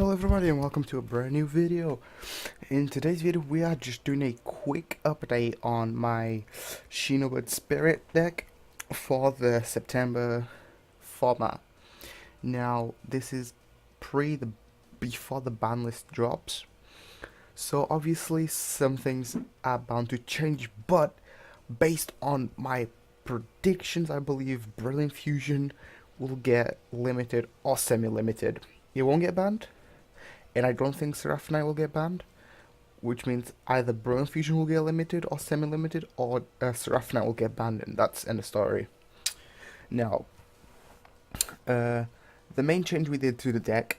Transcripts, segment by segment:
Hello everybody and welcome to a brand new video. In today's video we are just doing a quick update on my Shino Spirit deck for the September format. Now this is before the ban list drops, so obviously some things are bound to change, but based on my predictions I believe Brilliant Fusion will get limited or semi-limited. It won't get banned, and I don't think Symphonic will get banned, which means either Brilliant Fusion will get limited or semi-limited, or Symphonic will get banned, and that's end of story. Now, the main change we did to the deck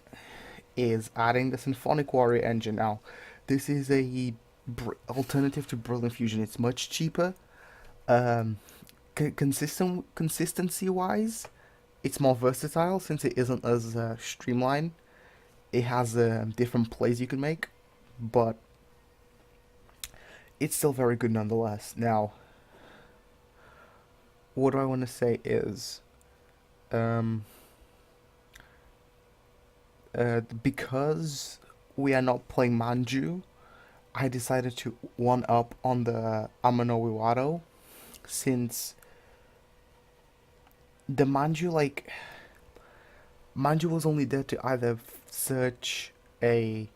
is adding the Symphonic Warrior engine. Now, this is a alternative to Brilliant Fusion. It's much cheaper. Consistency-wise, it's more versatile since it isn't as streamlined. It has different plays you can make, but it's still very good nonetheless. Now, what I want to say is, because we are not playing Manju, I decided to one up on the Amano Wiwado, since the Manju was only there to either search a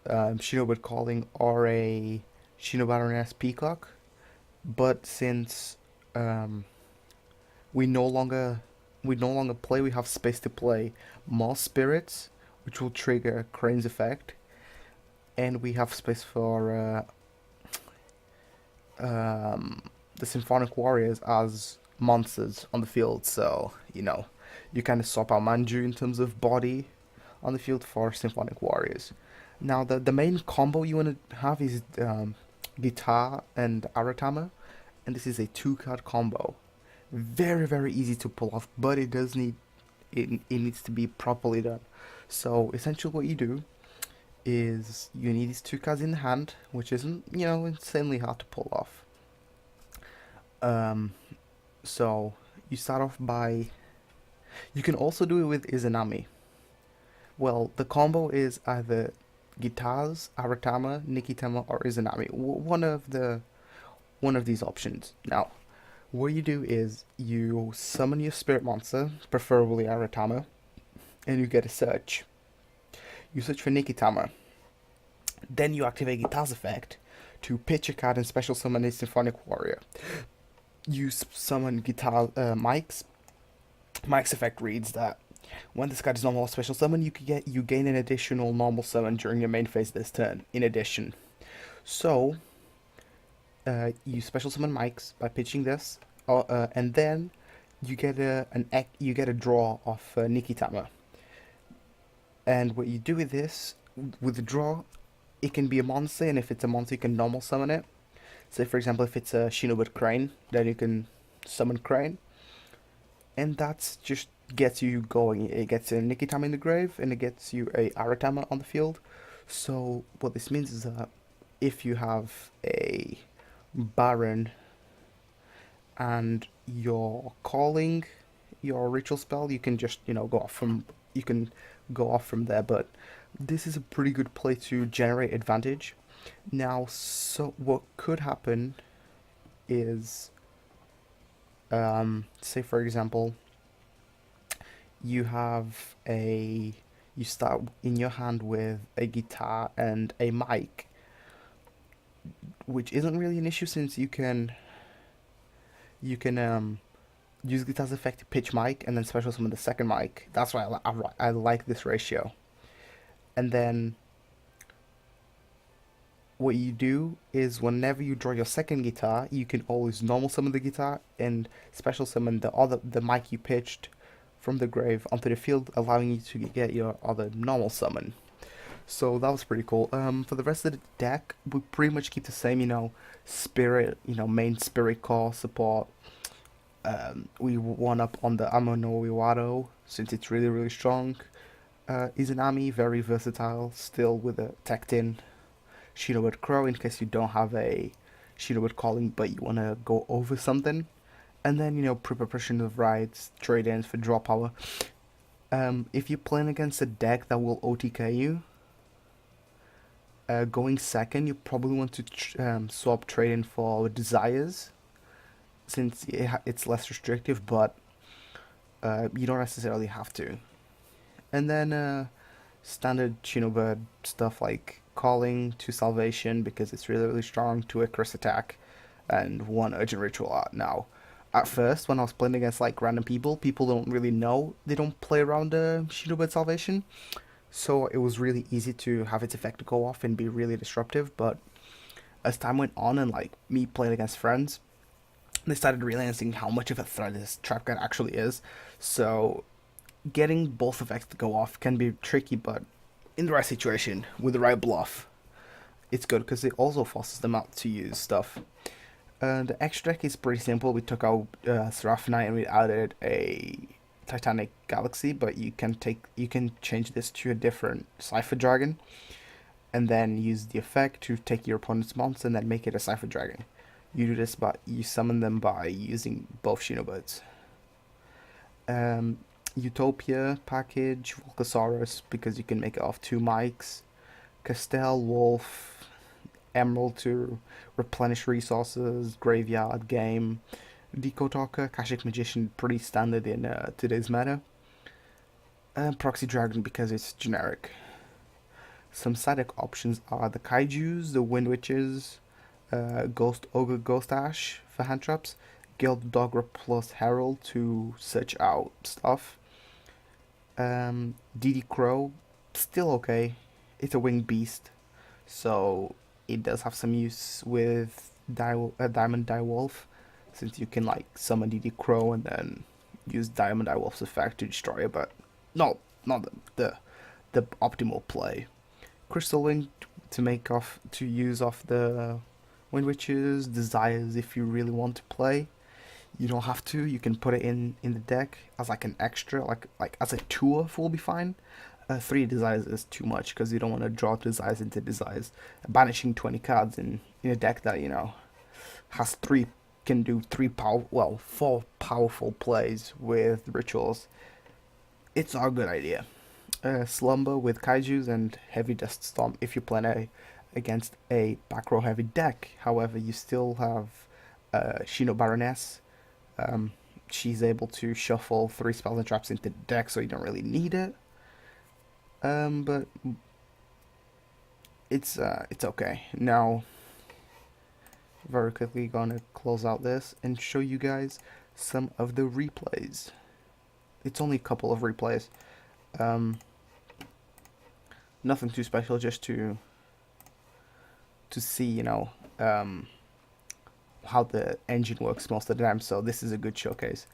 Shino Calling or a Shino Baroness Peacock, but since we no longer play, we have space to play more spirits, which will trigger Crane's effect, and we have space for the Symphonic Warriors as monsters on the field. So you kind of swap out Manju in terms of body on the field for Symphonic Warriors. Now the main combo you want to have is Guitar and Aratama, and this is a 2-card combo. Very easy to pull off, but it needs to be properly done. So essentially what you do is you need these 2 cards in the hand, which isn't insanely hard to pull off. So you start off by, you can also do it with Izanami. Well, the combo is either Guitars, Aratama, Nikitama, or Izanami. One of these options. Now, what you do is you summon your spirit monster, preferably Aratama, and you get a search. You search for Nikitama. Then you activate Guitar's effect to pitch a card and special summon a Symphonic Warrior. You summon Guitar Mike's. Mike's effect reads that when this card is normal or special summon, you gain an additional normal summon during your main phase this turn. In addition, so you special summon Mike's by pitching this, and then you get a draw off Nikitama. And what you do with this, with the draw, it can be a monster, and if it's a monster, you can normal summon it. So, for example, if it's a Shino Crane, then you can summon Crane, and that's just gets you going. It gets a Nikitama in the grave, and it gets you a Aratama on the field. So what this means is that if you have a Baron and you're calling your ritual spell, you can just go off from there. But this is a pretty good play to generate advantage. Now, so what could happen is, say for example, you start in your hand with a guitar and a mic, which isn't really an issue since you can use guitar's effect to pitch mic and then special summon the second mic. That's why I like this ratio. And then what you do is whenever you draw your second guitar, you can always normal summon the guitar and special summon the mic you pitched from the grave onto the field, allowing you to get your other normal summon. So that was pretty cool. For the rest of the deck, we pretty much keep the same, spirit, main spirit core support. We one up on the Amano Wiwado since it's really strong. Izanami, very versatile, still with a teched in Shino Crow in case you don't have a Shino Calling but you want to go over something. And then, preparation of rides, trade-ins for draw power. If you're playing against a deck that will OTK you, going second, you probably want to swap trade in for Desires, since it's less restrictive, but you don't necessarily have to. And then standard Shino Bird stuff like Calling to Salvation because it's really, really strong, to a Curse Attack, and one Urgent Ritual Art. Now, at first, when I was playing against like random people, people don't really know, they don't play around Shino Bird Salvation, so it was really easy to have its effect go off and be really disruptive. But as time went on and like me playing against friends, they started realizing how much of a threat this trap card actually is. So getting both effects to go off can be tricky, but in the right situation with the right bluff, it's good because it also forces them out to use stuff. The extra deck is pretty simple. We took out Seraphinite and we added a Titanic Galaxy, but you can change this to a different Cipher Dragon, and then use the effect to take your opponent's monster and then make it a Cipher Dragon. You do this by you summon them by using both Shinobirds. Utopia package, Volcasaurus, because you can make it off two mics. Castell, Wolf, Emerald to replenish resources, Graveyard, Game. Deco Talker, Kashik Magician, pretty standard in today's meta. And Proxy Dragon because it's generic. Some side deck options are the Kaijus, the Wind Witches, Ghost Ogre, Ghost Ash for hand traps, Guild Dogger plus Herald to search out stuff. DD Crow, still okay. It's a winged beast, so it does have some use with Diamond Direwolf, since you can like summon DD Crow and then use Diamond Direwolf's effect to destroy it, but not the optimal play. Crystal Wing to use off the Wind Witches, Desires if you really want to play. You don't have to. You can put it in the deck as like an extra, like as a 2-off will be fine. 3 Desires is too much because you don't want to draw Desires into Desires. Banishing 20 cards in a deck that has 3 can do 4 powerful plays with rituals. It's not a good idea. Slumber with Kaijus and Heavy Dust Storm if you play against a back row heavy deck. However, you still have Shino Baroness. She's able to shuffle 3 spells and traps into the deck, so you don't really need it. But it's okay. Now, very quickly gonna close out this and show you guys some of the replays. It's only a couple of replays. Nothing too special, just to see, how the engine works most of the time, so this is a good showcase.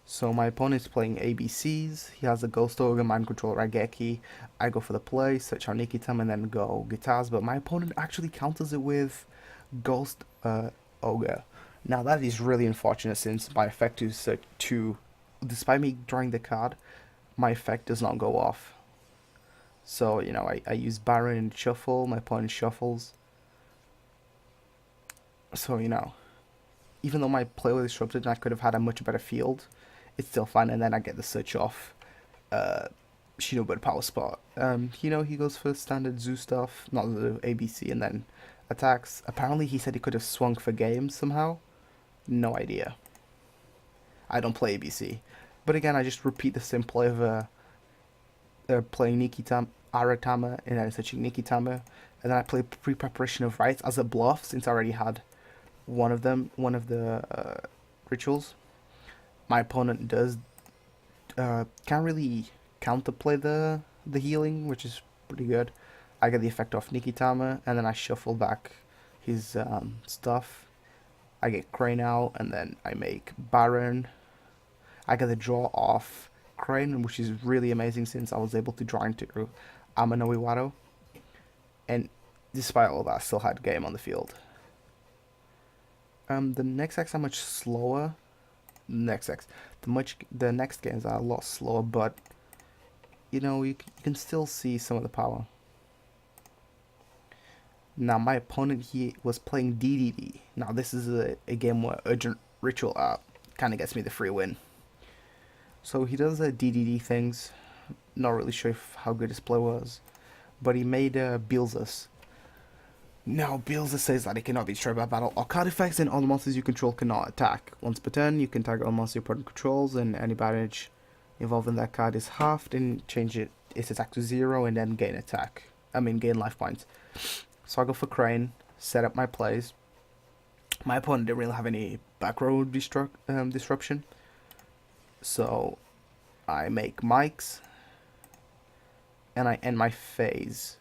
So my opponent's playing ABCs, he has a Ghost Ogre, Mind Control, Raigeki. I go for the play, search out Nikitam, and then go guitars, but my opponent actually counters it with Ghost Ogre. Now that is really unfortunate, since my effect is despite me drawing the card, my effect does not go off. So, I use Baron and shuffle, my opponent shuffles. So, even though my play was disrupted and I could have had a much better field, it's still fine, and then I get the search off Shinobird Power Spot. He goes for standard zoo stuff, not the ABC, and then attacks. Apparently he said he could have swung for game somehow. No idea. I don't play ABC. But again, I just repeat the same play of playing Aratama, and then searching Nikitama, and then I play Pre-Preparation of Rites as a bluff, since I already had one of the rituals. My opponent can't really counterplay the healing, which is pretty good. I get the effect off Nikitama, and then I shuffle back his stuff. I get Crane out, and then I make Baron. I get the draw off Crane, which is really amazing since I was able to draw into Amano Iwaro. And despite all that, I still had game on the field. The next decks are much slower. The next games are a lot slower, but you can still see some of the power. Now my opponent, he was playing DDD. Now this is a game where Urgent Ritual kind of gets me the free win. So he does the DDD things, not really sure how good his play was, but he made Beelzus. Now, Beelzus says that it cannot be destroyed by battle or card effects, and all the monsters you control cannot attack. Once per turn, you can target all monsters your opponent controls, and any damage involved in that card is halved, and change its attack to 0, and then gain gain life points. So I go for Crane, set up my plays. My opponent didn't really have any back row disruption, so I make mics, and I end my phase.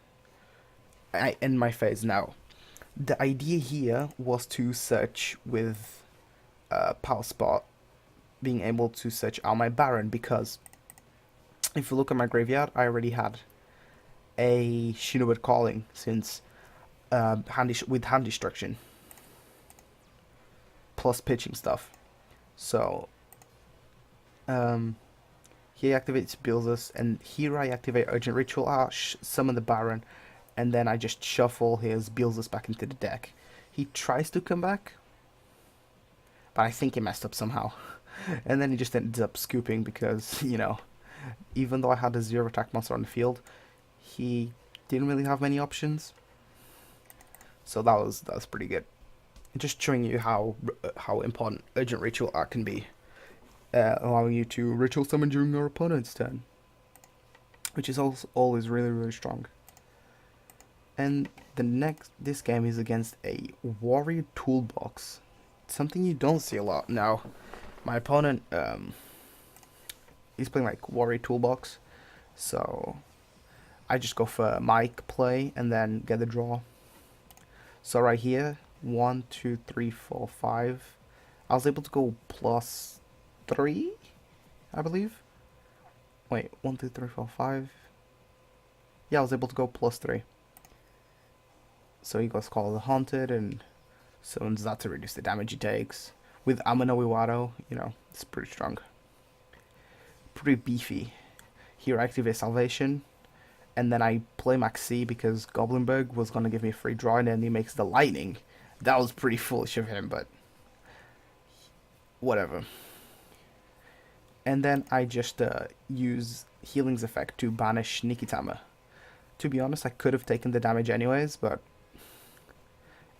Now. The idea here was to search with Power Spot, being able to search out my Baron, because if you look at my graveyard, I already had a Shino Calling since with hand destruction plus pitching stuff. So he activates Beelzus, and here I activate Urgent Ritual, summon the Baron, and then I just shuffle his Beelzus back into the deck. He tries to come back, but I think he messed up somehow. And then he just ends up scooping because, even though I had a 0 attack monster on the field, he didn't really have many options. So that was pretty good. Just showing you how important Urgent Ritual Art can be, allowing you to ritual summon during your opponent's turn, which is also always really, really strong. And this game is against a Warrior Toolbox, something you don't see a lot. Now, my opponent, he's playing like Warrior Toolbox, so I just go for mic play and then get the draw. So right here, 1, 2, 3, 4, 5. I was able to go +3, I believe. Wait, 1, 2, 3, 4, 5. Yeah, I was able to go +3. So he goes Call of the Haunted and summons that to reduce the damage he takes. With Amano Iwado, it's pretty strong. Pretty beefy. Here I activate Salvation, and then I play Max C because Goblinberg was going to give me a free draw, and then he makes the Lightning. That was pretty foolish of him, but whatever. And then I just use Healing's effect to banish Nikitama. To be honest, I could have taken the damage anyways, but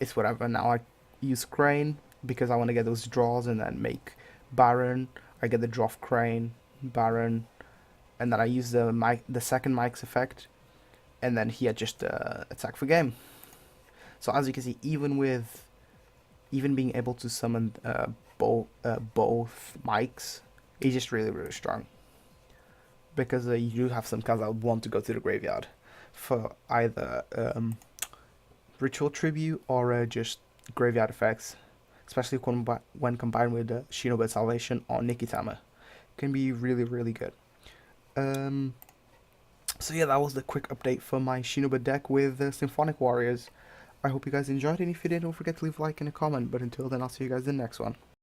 it's whatever. Now I use Crane because I want to get those draws and then make Baron. I get the draw of Crane, Baron, and then I use the second Mike's effect, and then he had just attack for game. So as you can see, even being able to summon both Mikes, he's just really, really strong. Because you do have some cards that would want to go to the graveyard for either Ritual Tribute or just graveyard effects, especially when combined with Shino Salvation or Nikitama. Can be really, really good. So yeah, that was the quick update for my Shinobu deck with Symphonic Warriors. I hope you guys enjoyed, and if you did, don't forget to leave a like and a comment. But until then, I'll see you guys in the next one.